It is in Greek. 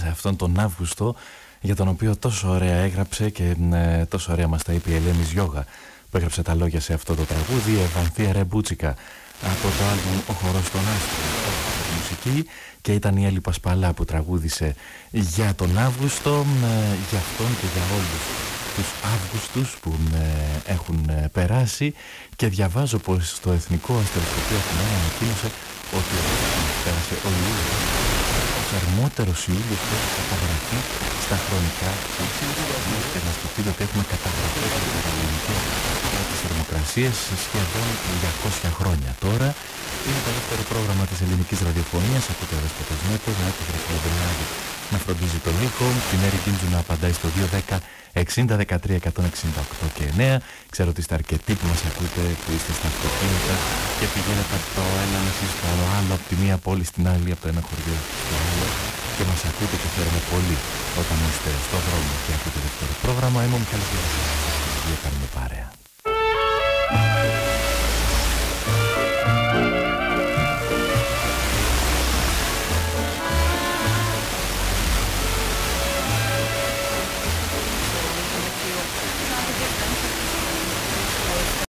μας, αυτόν τον Αύγουστο, για τον οποίο τόσο ωραία έγραψε και τόσο ωραία μας τα είπε η Ελένη Γιώγα, που έγραψε τα λόγια σε αυτό το τραγούδι, η Ευανθία Ρεμπούτσικα, από το άλμπουμ «Ο χορός των άστρων», μουσική, και ήταν η Έλλη Πασπαλά που τραγούδισε για τον Αύγουστο, για αυτόν και για όλους τους Αύγουστους που έχουν περάσει. Και διαβάζω πως το Εθνικό Αστεροσκοπείο Αθηνών ανακοίνωσε ότι πέρασε ο Ιούλιος, ο θερμότερος Ιούλιος που έχει καταγραφεί στα χρονικά και να σκεφτείτε ότι έχουμε καταγραφεί τις θερμοκρασίες σχεδόν 200 χρόνια τώρα. Είναι το δεύτερο πρόγραμμα της ελληνικής ραδιοφωνίας από το Δεσποτές Μέτος, να έχει Χρυσολαμπρινάδη να φροντίζει τον ήχο, την Έρη Κίντζου να απαντάει στο 210 60 13 168 και 9. Ξέρω ότι είστε αρκετοί που μας ακούτε, που είστε στα αυτοκίνητα και πηγαίνετε από το ένα νησί στο άλλο, από τη μία πόλη στην άλλη, από το ένα χωριό στο άλλο, και μας ακούτε και χαίρομαι πολύ όταν είστε στο δρόμο και ακούτε δεύτερο πρόγραμμα. Είμαι ο Μιχάλης Γερασίας, κάνουμε παρέα.